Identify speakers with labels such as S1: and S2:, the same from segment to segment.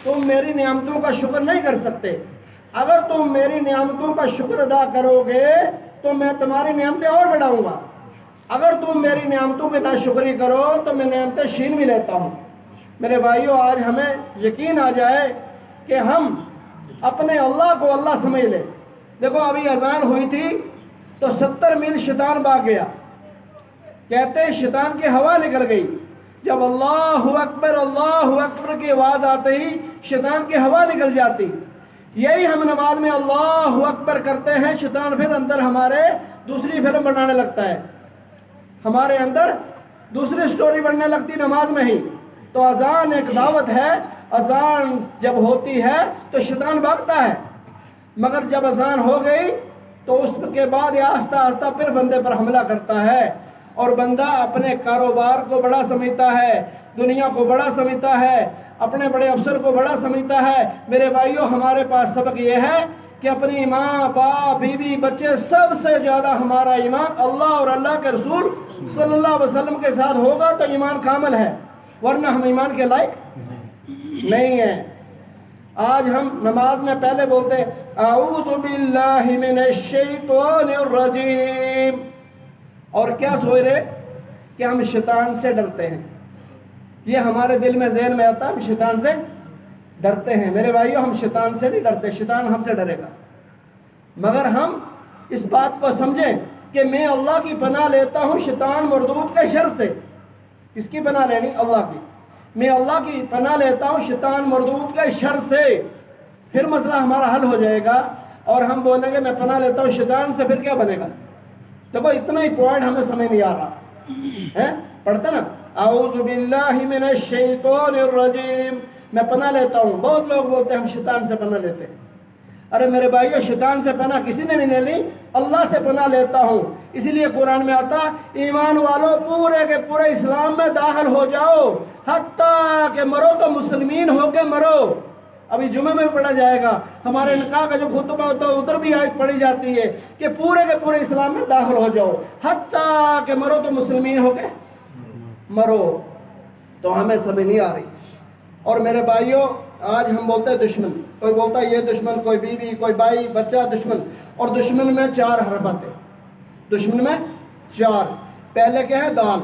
S1: تم میری نعمتوں کا شکر نہیں کر سکتے. اگر تم میری نعمتوں کا شکر ادا کرو گے تو میں تمہاری نعمتیں اور بڑھاؤں گا. اگر تم میری نعمتوں کی ناشکری کرو تو میں نعمتیں چھین بھی لیتا ہوں. میرے بھائیوں، آج ہمیں یقین آ جائے کہ ہم اپنے اللہ کو اللہ سمجھ لیں. دیکھو ابھی اذان ہوئی تھی تو 70 میل شیطان بھاگ گیا. کہتے ہیں شیطان کی ہوا نکل گئی. جب اللہ اکبر کی آواز آتے ہی شیطان کی ہوا نکل جاتی. یہی ہم نماز میں اللہ اکبر کرتے ہیں، شیطان پھر اندر ہمارے دوسری فلم بنانے لگتا ہے، ہمارے اندر دوسری سٹوری بننے لگتی نماز میں ہی. تو اذان ایک دعوت ہے. اذان جب ہوتی ہے تو شیطان بھاگتا ہے، مگر جب اذان ہو گئی تو اس کے بعد یہ آہستہ آہستہ پھر بندے پر حملہ کرتا ہے، اور بندہ اپنے کاروبار کو بڑا سمجھتا ہے، دنیا کو بڑا سمجھتا ہے، اپنے بڑے افسر کو بڑا سمجھتا ہے. میرے بھائیوں، ہمارے پاس سبق یہ ہے کہ اپنی ماں باپ بیوی بچے سب سے زیادہ ہمارا ایمان اللہ اور اللہ کے رسول صلی اللہ علیہ وسلم کے ساتھ ہوگا تو ایمان کامل ہے، ورنہ ہم ایمان کے لائق نہیں ہیں. آج ہم نماز میں پہلے بولتے اعوذ باللہ من الشیطان الرجیم، اور کیا سوچ رہے کہ ہم شیطان سے ڈرتے ہیں. یہ ہمارے دل میں ذہن میں آتا ہے ہم شیطان سے ڈرتے ہیں. میرے بھائیوں، ہم شیطان سے نہیں ڈرتے، شیطان ہم سے ڈرے گا. مگر ہم اس بات کو سمجھیں کہ میں اللہ کی پناہ لیتا ہوں شیطان مردود کے شر سے. کس کی پناہ لینی؟ اللہ کی. میں اللہ کی پناہ لیتا ہوں شیطان مردود کے شر سے. پھر مسئلہ ہمارا حل ہو جائے گا. اور ہم بولیں گے میں پناہ لیتا ہوں شیطان سے، پھر کیا بنے گا؟ دیکھو اتنا ہی پوائنٹ ہمیں سمجھ نہیں آ رہا ہے. پڑھتے نا اعوذ باللہ من الشیطان الرجیم، میں پناہ لیتا ہوں. بہت لوگ بولتے ہیں ہم شیطان سے پناہ لیتے ہیں. ارے میرے بھائیو، شیطان سے پناہ کسی نے نہیں لی، اللہ سے پناہ لیتا ہوں. اسی لیے قرآن میں آتا ایمان والو پورے کے پورے اسلام میں داخل ہو جاؤ، حتیٰ کہ مرو تو مسلمین ہو کے مرو. ابھی جمعہ میں بھی پڑھا جائے گا. ہمارے نکاح کا جو خطبہ ہوتا ہے ادھر بھی آیت پڑھی جاتی ہے کہ پورے کے پورے اسلام میں داخل ہو جاؤ، حتیٰ کہ مرو تو مسلمین ہو کے مرو. تو ہمیں سمجھ نہیں آ رہی. اور میرے بھائیوں، آج ہم بولتے ہیں دشمن. کوئی بولتا ہے یہ دشمن، کوئی بیوی، کوئی بھائی بچہ دشمن. اور دشمن میں 4 حرف آتے. دشمن میں 4. پہلے کیا ہے؟ دال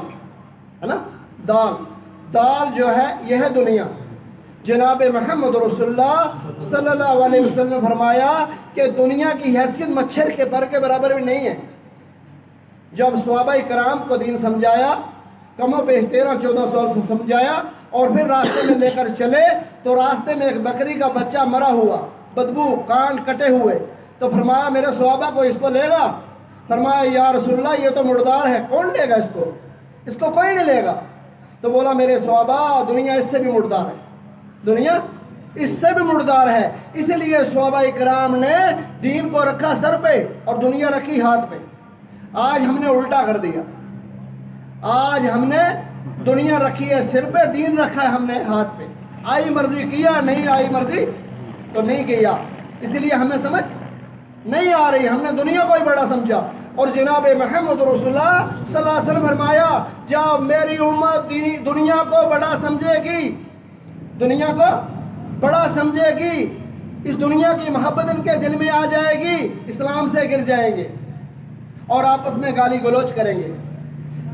S1: ہے نا. دال جو ہے یہ ہے دنیا. جناب محمد رسول اللہ صلی اللہ علیہ وسلم نے فرمایا کہ دنیا کی حیثیت مچھر کے پر کے برابر بھی نہیں ہے. جب صحابہ کرام کو دین سمجھایا، کم و بیش 13-14 سال سے سمجھایا، اور پھر راستے میں لے کر چلے تو راستے میں ایک بکری کا بچہ مرا ہوا، بدبو، کان کٹے ہوئے. تو فرمایا میرے صحابہ کو اس کو لے گا؟ فرمایا یا رسول اللہ یہ تو مردار ہے، کون لے گا اس کو کوئی نہیں لے گا. تو بولا میرے صحابہ دنیا اس سے بھی مردار ہے، دنیا اس سے بھی مردار ہے. اس لیے صحابہ کرام نے دین کو رکھا سر پہ اور دنیا رکھی ہاتھ پہ. آج ہم نے الٹا کر دیا. آج ہم نے دنیا رکھی ہے سر پہ، دین رکھا ہے ہم نے ہاتھ پہ. آئی مرضی کیا، نہیں آئی مرضی تو نہیں کیا. اسی لیے ہمیں سمجھ نہیں آ رہی، ہم نے دنیا کو ہی بڑا سمجھا. اور جناب محمد رسول اللہ صلی اللہ علیہ وسلم فرمایا جب میری امت دنیا کو بڑا سمجھے گی، دنیا کو بڑا سمجھے گی، اس دنیا کی محبت ان کے دل میں آ جائے گی، اسلام سے گر جائیں گے اور آپس میں گالی گلوچ کریں گے.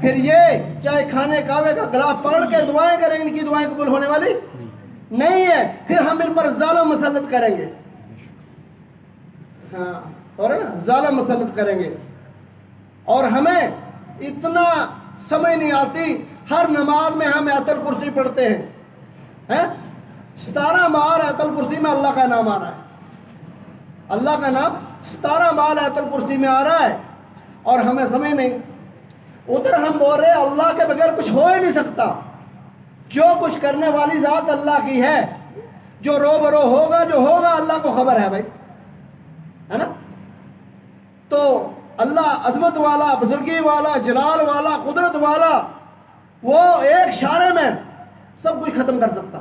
S1: پھر یہ چاہے کھانے کعوے کا گلاف پکڑ کے دعائیں کریں، ان کی دعائیں قبول ہونے والی نہیں ہے. پھر ہم ان پر ظالم مسلط کریں گے. ہاں، اور نا ظالم مسلط کریں گے. اور ہمیں اتنا سمجھ نہیں آتی، ہر نماز میں ہم آیت الکرسی پڑھتے ہیں. 17 بار آیت الکرسی میں اللہ کا نام آ رہا ہے. اللہ کا نام 17 بار آیت الکرسی میں آ رہا ہے، اور ہمیں سمجھ نہیں. ادھر ہم بول رہے اللہ کے بغیر کچھ ہو ہی نہیں سکتا. جو کچھ کرنے والی ذات اللہ کی ہے، جو رو برو ہوگا جو ہوگا اللہ کو خبر ہے بھائی، ہے نا. تو اللہ عظمت والا، بزرگی والا، جلال والا، قدرت والا، وہ ایک اشارے میں سب کچھ ختم کر سکتا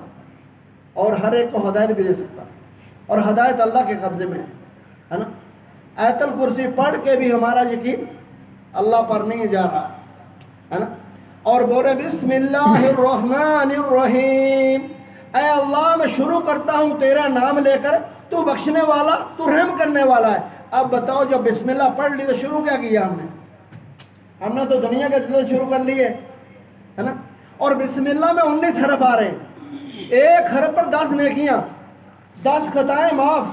S1: اور ہر ایک کو ہدایت بھی دے سکتا. اور ہدایت اللہ کے قبضے میں ہے نا. آیت الکرسی پڑھ کے بھی ہمارا یقین اللہ پر نہیں جا رہا ہے نا. اور بولے بسم اللہ الرحمن الرحیم اے اللہ میں شروع کرتا ہوں تیرا نام لے کر، تو بخشنے والا، تو رحم کرنے والا ہے۔ اب بتاؤ جب بسم اللہ پڑھ لی تو شروع کیا کیا ہم نے تو دنیا کے دل شروع کر لیے، ہے نا؟ اور بسم اللہ میں 19 حرف آ رہے ہیں، ایک حرف پر 10 نیکیاں، 10 خطائیں معاف،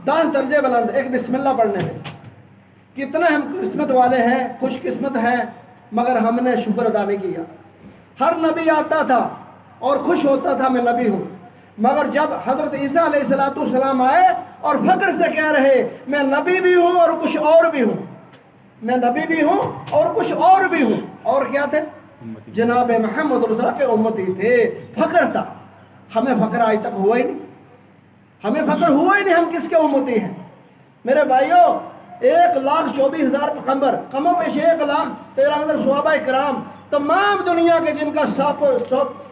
S1: 10 درجے بلند ایک بسم اللہ پڑھنے میں۔ کتنے ہم قسمت والے ہیں، خوش قسمت ہیں، مگر ہم نے شکر ادا نہیں کیا۔ ہر نبی آتا تھا اور خوش ہوتا تھا میں نبی ہوں، مگر جب حضرت عیسیٰ علیہ السلام آئے اور فخر سے کہہ رہے میں نبی بھی ہوں اور کچھ اور بھی ہوں، میں نبی بھی ہوں اور کچھ اور بھی ہوں، اور کیا تھے؟ جناب محمد رسول اللہ کے امتی تھے، فخر تھا۔ ہمیں فخر آج تک ہوا ہی نہیں، ہمیں فخر ہوا ہی نہیں ہم کس کے امتی ہیں۔ میرے بھائیوں 1,24,000 پیغمبر، کم و بیش 1,13,000 صحابہ کرام، تمام دنیا کے جن کا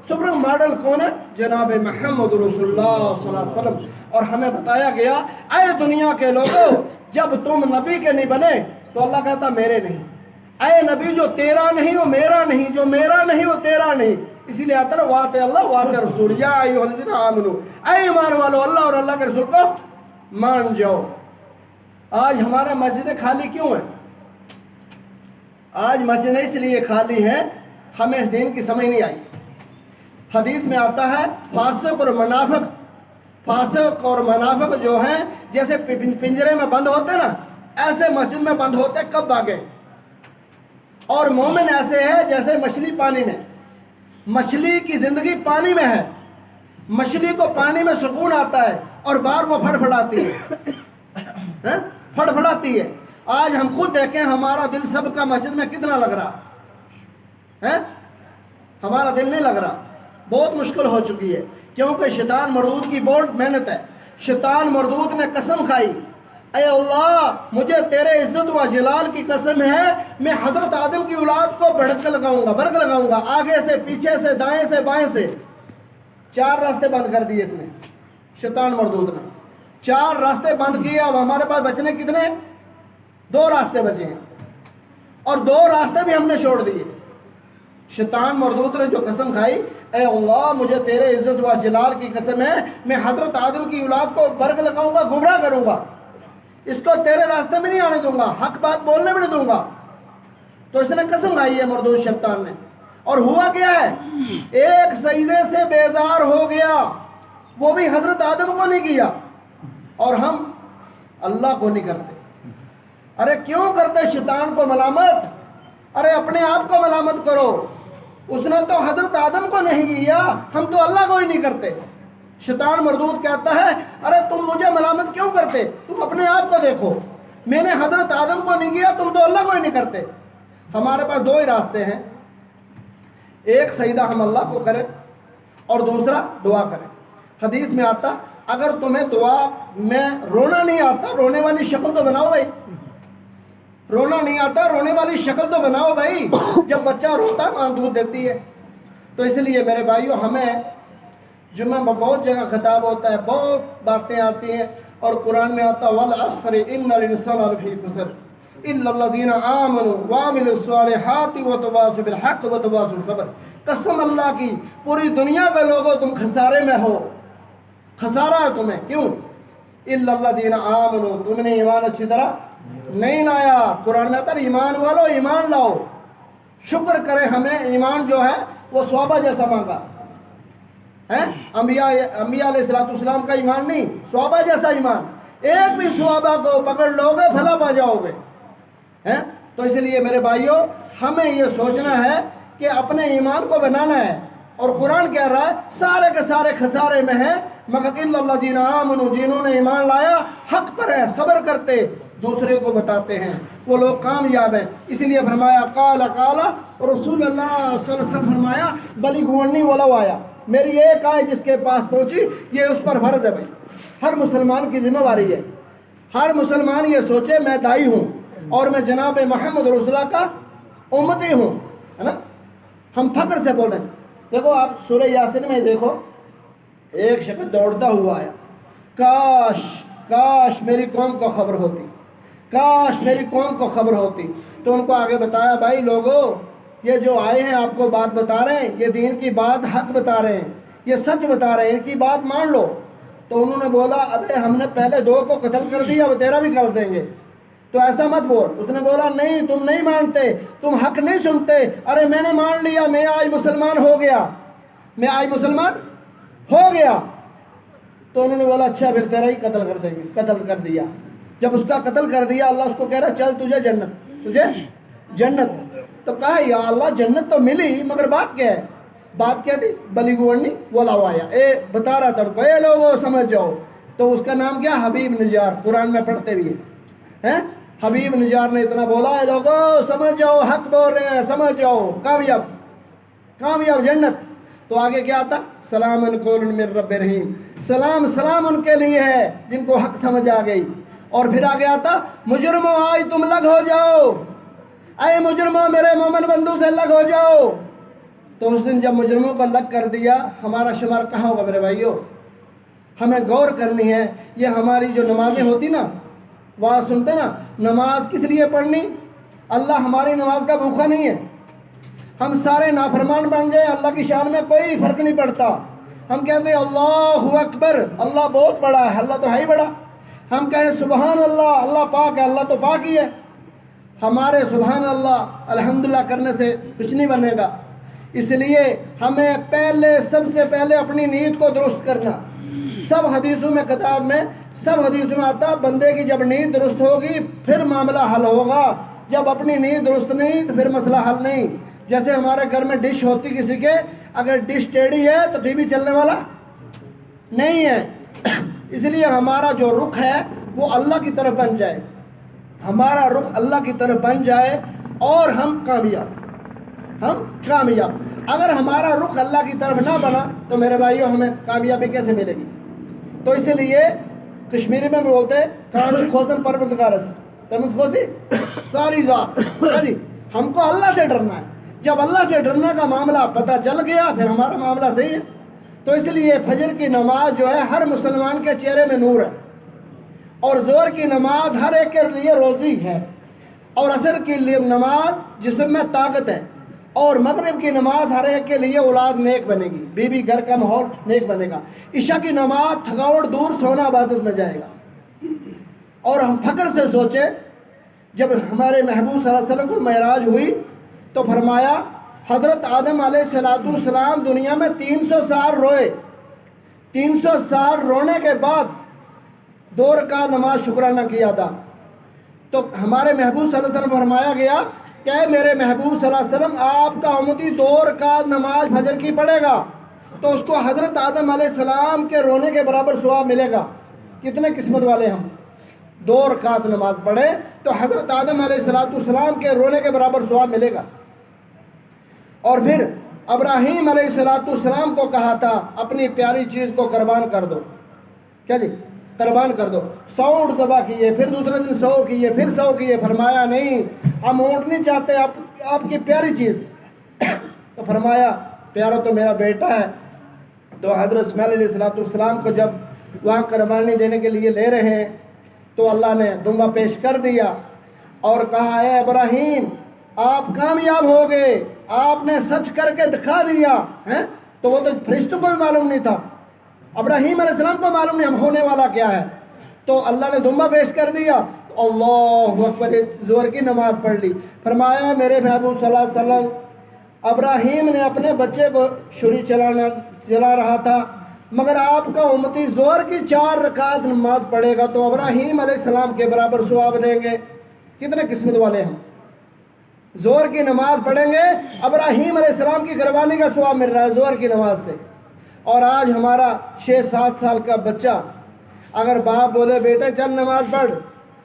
S1: سپر ماڈل کون ہے؟ جناب محمد رسول اللہ صلی اللہ علیہ وسلم۔ اور ہمیں بتایا گیا اے دنیا کے لوگوں جب تم نبی کے نہیں بنے تو اللہ کہتا میرے نہیں، اے نبی جو تیرا نہیں وہ میرا نہیں، جو میرا نہیں وہ تیرا نہیں۔ اسی لیے آتا ہے وات اللہ وات رسول یا ایھا الذین آمنوا، اے ایمان والو اللہ اور اللہ کے رسول کو مان جاؤ۔ آج ہمارا مسجدیں خالی کیوں ہیں؟ آج مسجدیں اس لیے خالی ہیں ہمیں اس دین کی سمجھ نہیں آئی۔ حدیث میں آتا ہے فاسق اور منافق جو ہیں جیسے پنجرے میں بند ہوتے نا، ایسے مسجد میں بند ہوتے کب بھاگے۔ اور مومن ایسے ہے جیسے مچھلی پانی میں، مچھلی کی زندگی پانی میں ہے، مچھلی کو پانی میں سکون آتا ہے اور باہر وہ پھڑپھڑاتی ہے۔ آج ہم خود دیکھیں ہمارا دل سب کا مسجد میں کتنا لگ رہا ہے؟ ہمارا دل نہیں لگ رہا، بہت مشکل ہو چکی ہے، کیونکہ شیطان مردود کی بہت محنت ہے۔ شیطان مردود نے قسم کھائی اے اللہ مجھے تیرے عزت و جلال کی قسم ہے میں حضرت آدم کی اولاد کو برگ لگاؤں گا، آگے سے پیچھے سے دائیں سے بائیں سے۔ 4 راستے بند کر دیے اس نے، شیطان مردود نے 4 راستے بند کیے۔ اب ہمارے پاس بچنے کتنے؟ 2 راستے بچے ہیں، اور 2 راستے بھی ہم نے چھوڑ دیے۔ شیطان مردود نے جو قسم کھائی اے اللہ مجھے تیرے عزت و جلال کی قسم ہے میں حضرت آدم کی اولاد کو برگ لگاؤں گا، گمراہ کروں گا، اس کو تیرے راستے میں نہیں آنے دوں گا، حق بات بولنے میں نہیں دوں گا۔ تو اس نے قسم کھائی ہے مردود شیطان نے، اور ہوا کیا ہے؟ ایک سجدے سے بیزار ہو گیا، وہ بھی حضرت آدم کو نہیں کیا، اور ہم اللہ کو نہیں کرتے۔ ارے کیوں کرتے شیطان کو ملامت؟ ارے اپنے آپ کو ملامت کرو، اس نے تو حضرت آدم کو نہیں کیا، ہم تو اللہ کو ہی نہیں کرتے۔ شیطان مردود کہتا ہے ارے تم مجھے ملامت کیوں کرتے؟ تم اپنے آپ کو دیکھو، میں نے حضرت آدم کو نہیں کیا، تم تو اللہ کو ہی نہیں کرتے۔ ہمارے پاس 2 ہی راستے ہیں، ایک سجدہ ہم اللہ کو کریں اور دوسرا دعا کریں۔ حدیث میں آتا اگر تمہیں دعا میں رونا نہیں آتا رونے والی شکل تو بناؤ بھائی، رونا نہیں آتا رونے والی شکل تو بناؤ بھائی۔ جب بچہ روتا ہے ماں دودھ دیتی ہے۔ تو اس لیے میرے بھائیوں ہمیں جمعہ میں بہت جگہ خطاب ہوتا ہے، بہت باتیں آتی ہیں، اور قرآن میں آتا والعصر ان الانسان لفی خسر الا الذین آمنوا وعملوا الصالحات وتواصوا بالحق وتواصوا بالصبر۔ قسم اللہ کی پوری دنیا کے لوگوں تم خسارے میں ہو، خسارہ ہے تمہیں، کیوں؟ الا الذین آمنوا، تم نے ایمان اچھی طرح نہیں لایا۔ قرآن میں آتا ہے ایمان والو ایمان لاؤ، شکر کرے ہمیں ایمان جو ہے وہ صحابہ جیسا مانگا ہے، انبیاء علیہ السلام کا ایمان نہیں، صحابہ جیسا ایمان۔ ایک بھی صحابہ کو پکڑ لو گے بھلا پا جاؤ گے۔ تو اس لیے میرے بھائیوں ہمیں یہ سوچنا ہے کہ اپنے ایمان کو بنانا ہے، اور قرآن کہہ رہا ہے سارے کے سارے خسارے میں ہیں مگر الا الذین آمنوا، جنہوں نے ایمان لایا، حق پر ہے، صبر کرتے، دوسرے کو بتاتے ہیں، وہ لوگ کامیاب ہیں۔ اس لیے فرمایا قال رسول اللہ صلی اللہ علیہ وسلم فرمایا بلی گونی ولو آیا، میری ایک آئے جس کے پاس پہنچی یہ اس پر فرض ہے۔ بھائی ہر مسلمان کی ذمہ داری ہے، ہر مسلمان یہ سوچے میں دائی ہوں اور میں جناب محمد رسول اللہ کا امتی ہوں، ہے نا؟ ہم فخر سے بول رہے ہیں۔ دیکھو آپ سورہ یاسین میں دیکھو، ایک شخص دوڑتا ہوا آیا، کاش میری قوم کو خبر ہوتی، کاش میری قوم کو خبر ہوتی۔ تو ان کو آگے بتایا بھائی لوگوں یہ جو آئے ہیں آپ کو بات بتا رہے ہیں، یہ دین کی بات حق بتا رہے ہیں، یہ سچ بتا رہے ہیں، ان کی بات مان لو۔ تو انہوں نے بولا ابے ہم نے پہلے 2 کو قتل کر دیا، اب تیرا بھی کر دیں گے، تو ایسا مت بول۔ اس نے بولا نہیں، تم نہیں مانتے، تم حق نہیں سنتے۔ ارے میں نے مان لیا، میں آج مسلمان ہو گیا، میں آج مسلمان ہو گیا۔ تو انہوں نے بولا اچھا پھر تیرا ہی قتل کر دیں گے، قتل کر دیا۔ جب اس کا قتل کر دیا، اللہ اس کو کہہ رہا چل تجھے جنت، تجھے جنت۔ تو کہا یا اللہ جنت تو ملی، مگر بات کیا ہے؟ بات کیا تھی؟ بلیگوڑنی ولا وایا، اے بتا رہا تھا ان کو، اے لوگو سمجھ جاؤ۔ تو اس کا نام کیا؟ حبیب نجار، قرآن میں پڑھتے بھی ہیں۔ حبیب نجار نے اتنا بولا، اے لوگو سمجھ جاؤ، حق بول رہے ہیں، سمجھ جاؤ، کامیاب کامیاب جنت۔ تو آگے کیا آتا؟ سلام قول من رب رحیم، سلام سلام ان کے لیے ہے جن کو حق سمجھ آ گئی۔ اور پھر آگے آتا مجرموں آج تم لگ ہو جاؤ، اے مجرموں میرے مومن بندو سے لگ ہو جاؤ۔ تو اس دن جب مجرموں کو لگ کر دیا، ہمارا شمار کہاں ہوگا میرے بھائیوں؟ ہمیں غور کرنی ہے۔ یہ ہماری جو نمازیں ہوتی نا، وہاں سنتے نا، نماز کس لیے پڑھنی؟ اللہ ہماری نماز کا بھوکا نہیں ہے۔ ہم سارے نافرمان بن جائیں، اللہ کی شان میں کوئی فرق نہیں پڑتا۔ ہم کہتے ہیں اللہ اکبر، اللہ بہت بڑا ہے، اللہ تو ہے ہی بڑا۔ ہم کہیں سبحان اللہ، اللہ پاک ہے، اللہ تو پاک ہی ہے۔ ہمارے سبحان اللہ الحمدللہ کرنے سے کچھ نہیں بنے گا۔ اس لیے ہمیں سب سے پہلے اپنی نیت کو درست کرنا۔ سب حدیثوں میں، کتاب میں سب حدیثوں میں آتا بندے کی جب نیت درست ہوگی پھر معاملہ حل ہوگا، جب اپنی نیت درست نہیں تو پھر مسئلہ حل نہیں۔ جیسے ہمارے گھر میں ڈش ہوتی کسی کے، اگر ڈش ٹیڑھی ہے تو ٹی وی چلنے والا نہیں ہے۔ اس لیے ہمارا جو رخ ہے وہ اللہ کی طرف بن جائے، ہمارا رخ اللہ کی طرف بن جائے اور ہم کامیاب۔ اگر ہمارا رخ اللہ کی طرف نہ بنا تو میرے بھائیوں ہمیں کامیابی کیسے ملے گی؟ تو اس لیے کشمیری میں بولتے ہیں کانچ کھوسن پروردگارس تمس کھوسی ساری ذات، جی ہم کو اللہ سے ڈرنا ہے۔ جب اللہ سے ڈرنے کا معاملہ پتہ چل گیا پھر ہمارا معاملہ صحیح ہے۔ تو اس لیے فجر کی نماز جو ہے ہر مسلمان کے چہرے میں نور ہے، اور ظہر کی نماز ہر ایک کے لیے روزی ہے، اور عصر کی نماز جسم میں طاقت ہے، اور مغرب کی نماز ہر ایک کے لیے اولاد نیک بنے گی، بیوی گھر کا ماحول نیک بنے گا۔ عشاء کی نماز تھکاوٹ دور، سونا عبادت میں جائے گا۔ اور ہم فخر سے سوچیں، جب ہمارے محبوب صلی اللہ علیہ وسلم کو معراج ہوئی تو فرمایا حضرت آدم علیہ السلام دنیا میں 300 سال روئے، 300 سال رونے کے بعد 2 رکعت نماز شکرانہ کیا تھا۔ تو ہمارے محبوب صلی اللہ علیہ وسلم فرمایا گیا کہ میرے محبوب صلی اللہ علیہ وسلم آپ کا امتی 2 رکعت نماز فجر کی پڑھے گا تو اس کو حضرت آدم علیہ السلام کے رونے کے برابر ثواب ملے گا۔ کتنے قسمت والے ہم، 2 رکعت نماز پڑھیں تو حضرت آدم علیہ السلام کے رونے کے برابر ثواب ملے گا۔ اور پھر ابراہیم علیہ السلام کو کہا تھا اپنی پیاری چیز کو قربان کر دو، کیا جی قربان کر دو۔ 100 اونٹ ذبح کیے، پھر دوسرے دن 100 کیے، پھر 100 کیے، فرمایا نہیں ہم اونٹ نہیں چاہتے، آپ کی پیاری چیز۔ تو فرمایا پیارا تو میرا بیٹا ہے۔ تو حضرت اسماعیل علیہ السلام کو جب وہاں قربانی دینے کے لیے لے رہے ہیں تو اللہ نے دمبا پیش کر دیا اور کہا اے ابراہیم آپ کامیاب ہو گئے، آپ نے سچ کر کے دکھا دیا ہے۔ تو وہ تو فرشتوں کو بھی معلوم نہیں تھا، ابراہیم علیہ السلام کو معلوم نہیں ہم ہونے والا کیا ہے۔ تو اللہ نے دمبا پیش کر دیا، اللہ اکبر، ظہر کی نماز پڑھ لی۔ فرمایا میرے محبوب صلی اللہ علیہ وسلم ابراہیم نے اپنے بچے کو چھری چلا رہا تھا، مگر آپ کا امتی ظہر کی 4 رکعت نماز پڑھے گا تو ابراہیم علیہ السلام کے برابر ثواب دیں گے۔ کتنے قسمت والے ہیں، ظہر کی نماز پڑھیں گے ابراہیم علیہ السلام کی قربانی کا ثواب مل رہا ہے ظہر کی نماز سے۔ اور آج ہمارا 6-7 سال کا بچہ اگر باپ بولے بیٹے چل نماز پڑھ،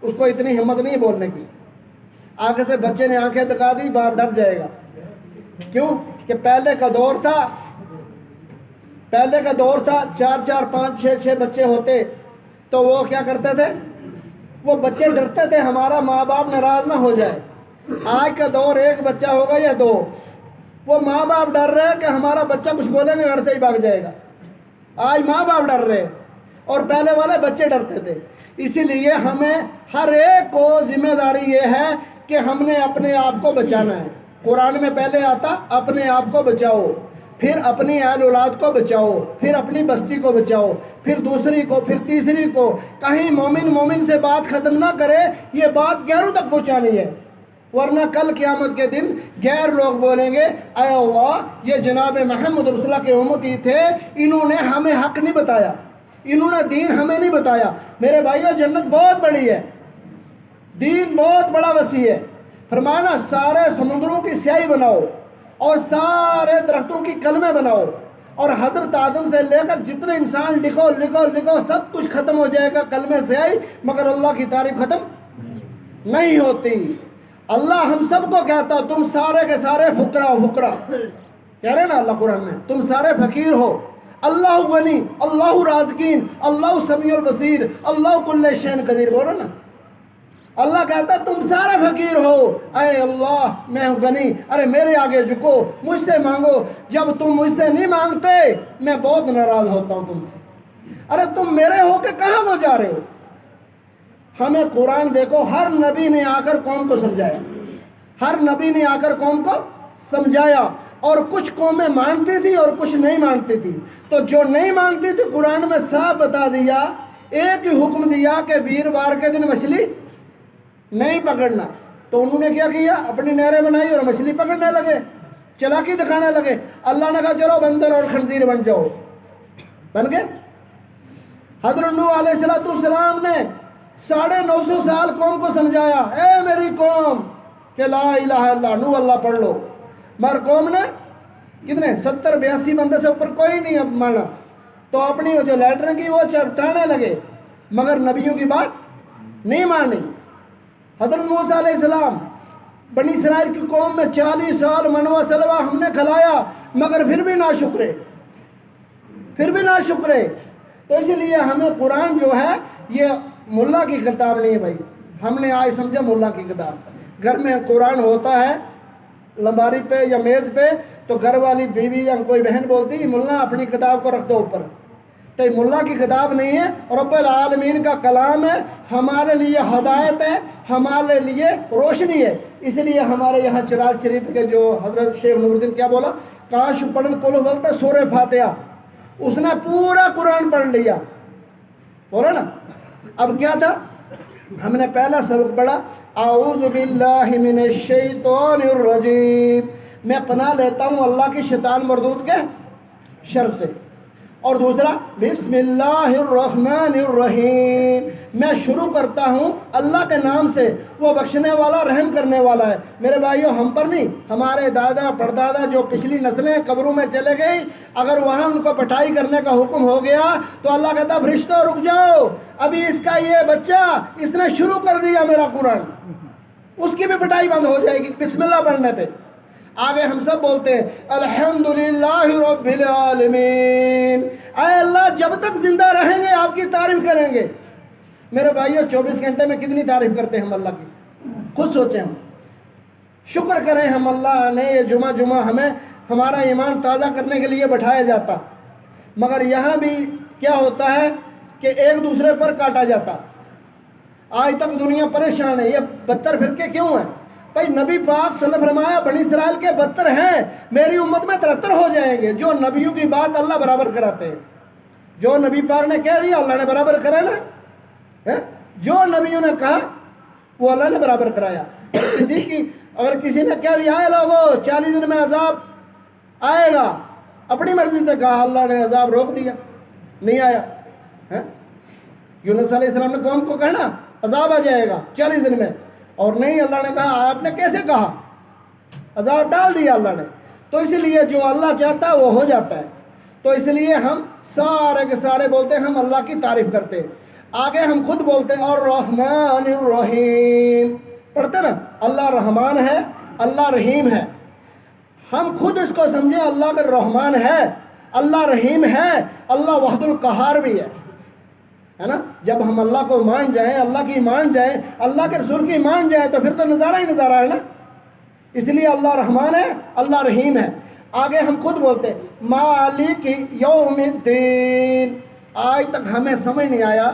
S1: اس کو اتنی ہمت نہیں بولنے کی۔ آنکھ سے بچے نے آنکھیں دکھا دی، باپ ڈر جائے گا۔ کیوں کہ پہلے کا دور تھا 4-4 5-6 بچے ہوتے تو وہ کیا کرتے تھے، وہ بچے ڈرتے تھے ہمارا ماں باپ ناراض نہ ہو جائے۔ آج کا دور 1 بچہ ہوگا یا 2، وہ ماں باپ ڈر رہے کہ ہمارا بچہ کچھ بولیں گے گھر سے ہی بھاگ جائے گا۔ آج ماں باپ ڈر رہے اور پہلے والے بچے ڈرتے تھے۔ اسی لیے ہمیں ہر ایک کو ذمہ داری یہ ہے کہ ہم نے اپنے آپ کو بچانا ہے۔ قرآن میں پہلے آتا اپنے آپ کو بچاؤ، پھر اپنی اہل اولاد کو بچاؤ، پھر اپنی بستی کو بچاؤ، پھر دوسری کو، پھر تیسری کو. کہیں مومن سے بات ختم نہ کرے، یہ بات غیروں تک پہنچانی ہے، ورنہ کل قیامت کے دن غیر لوگ بولیں گے اے اللہ یہ جناب محمد رسول اللہ کے امتی تھے، انہوں نے ہمیں حق نہیں بتایا، انہوں نے دین ہمیں نہیں بتایا. میرے بھائیو جنت بہت بڑی ہے، دین بہت بڑا وسیع ہے. فرمایا نا سارے سمندروں کی سیاہی بناؤ اور سارے درختوں کی کلمیں بناؤ، اور حضرت آدم سے لے کر جتنے انسان لکھو لکھو لکھو، سب کچھ ختم ہو جائے گا کلمے سیاہی، مگر اللہ کی تعریف ختم نہیں ہوتی. اللہ ہم سب کو کہتا تم سارے کے سارے فقرا ہو، فقرا کہہ رہے نا اللہ قرآن میں، تم سارے فقیر ہو. اللہ غنی، اللہ رازقین، اللہ سمیع البصیر، اللہ کل شین قدیر. بولو نا اللہ کہتا تم سارے فقیر ہو، اے اللہ میں ہوں غنی، ارے میرے آگے جھکو، مجھ سے مانگو. جب تم مجھ سے نہیں مانگتے میں بہت ناراض ہوتا ہوں تم سے. ارے تم میرے ہو کے کہاں کو جا رہے ہو؟ ہمیں قرآن دیکھو، ہر نبی نے آ کر قوم کو سمجھایا، ہر نبی نے آ کر قوم کو سمجھایا، اور کچھ قومیں مانتی تھی اور کچھ نہیں مانتی تھی. تو جو نہیں مانتی تھی قرآن میں صاف بتا دیا، ایک ہی حکم دیا کہ ویروار کے دن مچھلی نہیں پکڑنا. تو انہوں نے کیا کیا؟ اپنی نہریں بنائی اور مچھلی پکڑنے لگے، چلاکی دکھانے لگے. اللہ نے کہا چلو بندر اور خنزیر بن جاؤ، بن گئے. حضرت نوح علیہ السلام نے 950 سال قوم کو سمجھایا، اے میری قوم کہ لا الہ الا اللہ، نوح اللہ پڑھ لو. مگر قوم نے کتنے 70-82 بندے سے اوپر کوئی نہیں اب مانا. تو اپنی جو لیٹریں کی وہ چپٹانے لگے، مگر نبیوں کی بات نہیں مانی. حضرت موسیٰ علیہ السلام بنی اسرائیل کی قوم میں 40 سال منوا سلوا ہم نے کھلایا، مگر پھر بھی ناشکرے، پھر بھی ناشکرے. تو اس لیے ہمیں قرآن جو ہے یہ ملا کی کتاب نہیں ہے بھائی. ہم نے آج سمجھا ملا کی کتاب. گھر میں قرآن ہوتا ہے لمباری پہ یا میز پہ، تو گھر والی بیوی یا کوئی بہن بولتی ملا اپنی کتاب کو رکھ دو اوپر. تو یہ ملا کی کتاب نہیں ہے، رب العالمین کا کلام ہے، ہمارے لیے ہدایت ہے، ہمارے لیے روشنی ہے. اس لیے ہمارے یہاں چراغ شریف کے جو حضرت شیخ نور الدین کیا بولا، کاش پڑھن کل بولتا سورہ فاتحہ، اس نے پورا قرآن پڑھ لیا. بولا نا. اب کیا تھا؟ ہم نے پہلا سبق پڑھا اعوذ باللہ من الشیطان الرجیم، میں پناہ لیتا ہوں اللہ کی شیطان مردود کے شر سے. اور دوسرا بسم اللہ الرحمن الرحیم، میں شروع کرتا ہوں اللہ کے نام سے، وہ بخشنے والا رحم کرنے والا ہے. میرے بھائیو ہم پر نہیں، ہمارے دادا پردادا جو پچھلی نسلیں قبروں میں چلے گئی، اگر وہاں ان کو پٹائی کرنے کا حکم ہو گیا تو اللہ کہتا فرشتوں رک جاؤ، ابھی اس کا یہ بچہ اس نے شروع کر دیا میرا قرآن، اس کی بھی پٹائی بند ہو جائے گی بسم اللہ پڑھنے پہ. آگے ہم سب بولتے ہیں الحمدللہ رب العالمین، اے اللہ جب تک زندہ رہیں گے آپ کی تعریف کریں گے. میرے بھائیو 24 گھنٹے میں کتنی تعریف کرتے ہیں ہم اللہ کی؟ خود سوچیں. ہم شکر کریں، ہم اللہ نے یہ جمعہ ہمیں ہمارا ایمان تازہ کرنے کے لیے بٹھایا جاتا، مگر یہاں بھی کیا ہوتا ہے کہ ایک دوسرے پر کاٹا جاتا. آج تک دنیا پریشان ہے. یہ 72 فرقے کیوں ہیں بھائی؟ نبی پاک صلی اللہ علیہ وسلم فرمایا بنی اسرائیل کے 72 ہیں، میری امت میں 73 ہو جائیں گے. جو نبیوں کی بات اللہ برابر کراتے ہیں، جو نبی پاک نے کہہ دیا اللہ نے برابر کرا نا، جو نبیوں نے کہا وہ اللہ نے برابر کرایا. اگر کسی نے کہہ دیا اے لوگو 40 دن میں عذاب آئے گا، اپنی مرضی سے کہا، اللہ نے عذاب روک دیا، نہیں آیا. یونس علیہ السلام نے قوم کو کہنا عذاب آ جائے گا 40 دن میں، اور نہیں، اللہ نے کہا آپ نے کیسے کہا، عذاب ڈال دیا اللہ نے. تو اس لیے جو اللہ چاہتا ہے وہ ہو جاتا ہے. تو اس لیے ہم سارے کے سارے بولتے ہیں، ہم اللہ کی تعریف کرتے ہیں. آگے ہم خود بولتے ہیں اور الرحمن الرحیم پڑھتے نا، اللہ رحمان ہے، اللہ رحیم ہے. ہم خود اس کو سمجھیں اللہ کا رحمان ہے، اللہ رحیم ہے، اللہ وحد القہار بھی ہے نا. جب ہم اللہ کو مان جائیں، اللہ کی مان جائیں، اللہ کے رسول کی مان جائیں، تو پھر تو نظارہ ہی نظارہ ہے نا. اس لیے اللہ رحمان ہے، اللہ رحیم ہے. آگے ہم خود بولتے ہیں مالک یوم الدین. آج تک ہمیں سمجھ نہیں آیا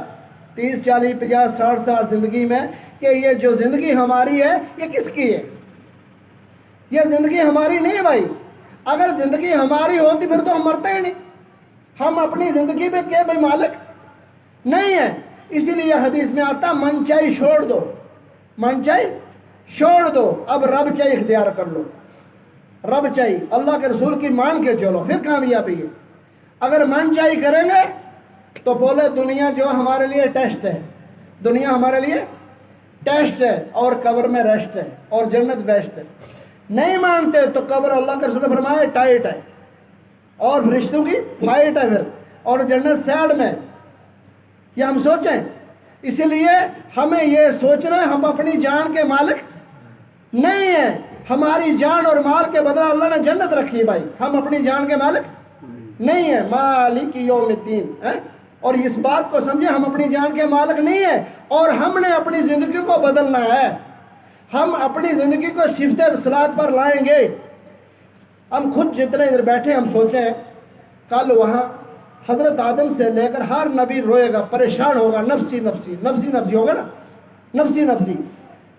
S1: 30 40 50 60 سال زندگی میں کہ یہ جو زندگی ہماری ہے یہ کس کی ہے. یہ زندگی ہماری نہیں ہے بھائی. اگر زندگی ہماری ہوتی پھر تو ہم مرتے ہی نہیں. ہم اپنی زندگی پہ کیا بھائی مالک نہیں ہے. اسی لیے حدیث میں آتا من چاہیے چھوڑ دو، من چاہیے چھوڑ دو، اب رب چاہیے اختیار کر لو. رب چاہیے اللہ کے رسول کی مان کے چلو پھر کامیابی ہے. اگر من چاہیے کریں گے تو بولے دنیا جو ہمارے لیے ٹیسٹ ہے، دنیا ہمارے لیے ٹیسٹ ہے، اور قبر میں ریسٹ ہے، اور جنت بیسٹ ہے. نہیں مانتے تو قبر اللہ کے رسول نے فرمایا ٹائٹ ہے، اور فرشتوں کی فائٹ ہے پھر، اور جنت سیڈ میں. یہ ہم سوچیں. اسی لیے ہمیں یہ سوچنا ہے ہم اپنی جان کے مالک نہیں ہیں. ہماری جان اور مال کے بدلہ اللہ نے جنت رکھی ہے بھائی. ہم اپنی جان کے مالک نہیں ہیں. مالک یوم الدین ہے. اور اس بات کو سمجھے ہم اپنی جان کے مالک نہیں ہیں، اور ہم نے اپنی زندگی کو بدلنا ہے. ہم اپنی زندگی کو شفت اصلاحات پر لائیں گے. ہم خود جتنے ادھر بیٹھے ہم سوچیں کل وہاں حضرت آدم سے لے کر ہر نبی روئے گا، پریشان ہوگا، نفسی نفسی نفسی نفسی ہوگا نا، نفسی نفسی.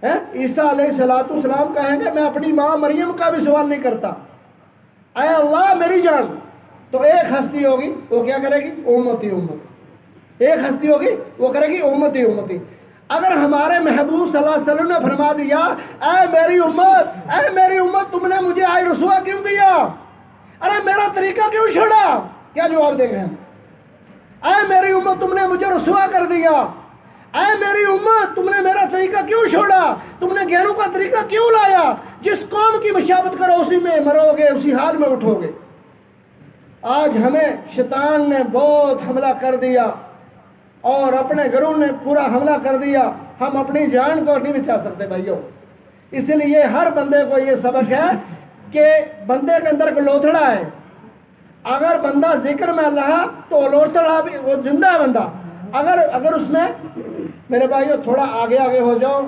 S1: عیسیٰ علیہ السلام کہیں گے میں اپنی ماں مریم کا بھی سوال نہیں کرتا، اے اللہ میری جان. تو ایک ہستی ہوگی وہ کیا کرے گی؟ امتی امتی. ایک ہستی ہوگی وہ کرے گی امتی امتی. اگر ہمارے محبوب صلی اللہ علیہ وسلم نے فرما دیا اے میری امت تم نے مجھے آئی رسوا کیوں کیا؟ ارے میرا طریقہ کیوں چھوڑا؟ کیا جواب دیں گے ہم؟ اے میری امت تم نے مجھے رسوا کر دیا، اے میری امت تم نے میرا طریقہ کیوں چھوڑا؟ تم نے غیروں کا طریقہ کیوں لایا؟ جس قوم کی مشابہت کرو اسی میں مرو گے، اسی حال میں اٹھو گے. آج ہمیں شیطان نے بہت حملہ کر دیا اور اپنے گھروں نے پورا حملہ کر دیا. ہم اپنی جان کو نہیں بچا سکتے بھائیوں. اس لیے ہر بندے کو یہ سبق ہے کہ بندے کے اندر ایک لوتھڑا ہے. اگر بندہ ذکر میں اللہ تو لوتھڑا بھی وہ زندہ ہے بندہ. اگر اس میں میرے بھائیوں تھوڑا آگے ہو جاؤ.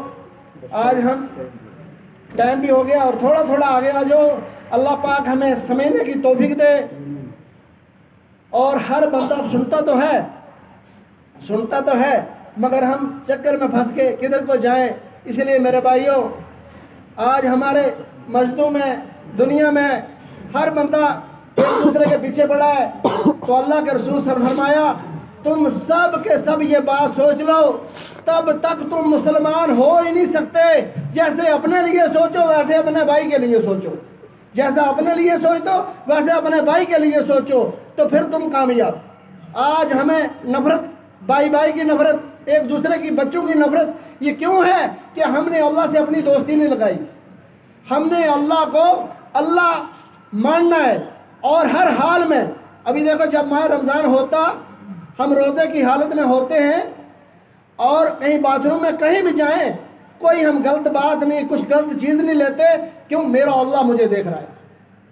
S1: آج ہم ٹائم بھی ہو گیا اور تھوڑا آگے آ جاؤ. اللہ پاک ہمیں سمجھنے کی توفیق دے. اور ہر بندہ سنتا تو ہے مگر ہم چکر میں پھنس کے کدھر کو جائیں. اس لیے میرے بھائیوں آج ہمارے مسجدوں میں دنیا میں ہر بندہ ایک دوسرے کے پیچھے پڑا ہے. تو اللہ کے رسول صلی اللہ علیہ وسلم فرمایا تم سب کے سب یہ بات سوچ لو تب تک تم مسلمان ہو ہی نہیں سکتے. جیسے اپنے لیے سوچو ویسے اپنے بھائی کے لیے سوچو، جیسا اپنے لیے سوچو ویسے اپنے بھائی کے لیے سوچو تو پھر تم کامیاب. آج ہمیں نفرت، بھائی کی نفرت، ایک دوسرے کی بچوں کی نفرت، یہ کیوں ہے کہ ہم نے اللہ سے اپنی دوستی نہیں لگائی. ہم نے اللہ کو اللہ ماننا ہے اور ہر حال میں. ابھی دیکھو جب ماہ رمضان ہوتا ہم روزے کی حالت میں ہوتے ہیں اور کہیں باتھ روم میں کہیں بھی جائیں کوئی ہم غلط بات نہیں، کچھ غلط چیز نہیں لیتے. کیوں؟ میرا اللہ مجھے دیکھ رہا ہے،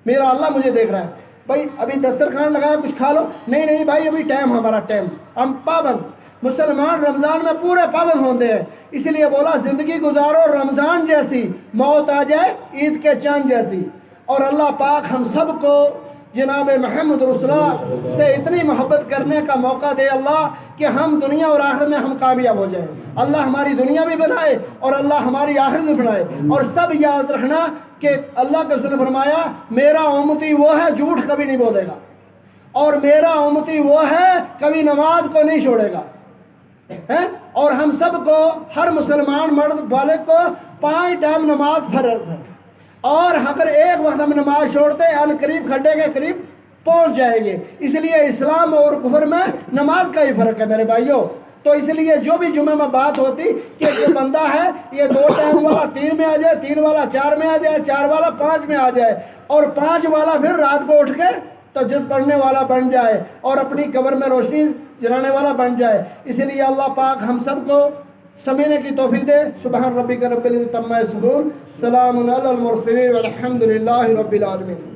S1: میرا اللہ مجھے دیکھ رہا ہے. بھائی ابھی دسترخوان لگایا کچھ کھا لو، نہیں بھائی ابھی ٹائم، ہمارا ٹائم. ہم پابند مسلمان رمضان میں پورے پابند ہوتے ہیں. اس لیے بولا زندگی گزارو رمضان جیسی، موت آ جائے عید کے چاند جیسی. اور اللہ پاک ہم سب کو جناب محمد رسول اللہ سے اتنی محبت کرنے کا موقع دے اللہ کہ ہم دنیا اور آخرت میں ہم کامیاب ہو جائیں. اللہ ہماری دنیا بھی بنائے اور اللہ ہماری آخرت بھی بنائے. اور سب یاد رکھنا کہ اللہ کے رسول نے فرمایا میرا امتی وہ ہے جھوٹ کبھی نہیں بولے گا، اور میرا امتی وہ ہے کبھی نماز کو نہیں چھوڑے گا. اور ہم سب کو ہر مسلمان مرد بالغ کو 5 ٹائم نماز فرض ہے. اور اگر ایک وقت ہم نماز چھوڑتے ان قریب کھڈے کے قریب پہنچ جائیں گے. اس لیے اسلام اور کفر میں نماز کا ہی فرق ہے میرے بھائیوں. تو اس لیے جو بھی جمعہ میں بات ہوتی کہ جو بندہ ہے یہ 2 ٹائم والا 3 میں آ جائے، 3 والا 4 میں آ جائے، 4 والا 5 میں آ جائے، اور 5 والا پھر رات کو اٹھ کے تہجد پڑھنے والا بن جائے اور اپنی قبر میں روشنی جلانے والا بن جائے. اس لیے اللہ پاک ہم سب کو سمجھنے کی توفیق دے. سبحان ربک رب العزت عما یصفون، سلام علی المرسلین والحمد للہ رب العالمین.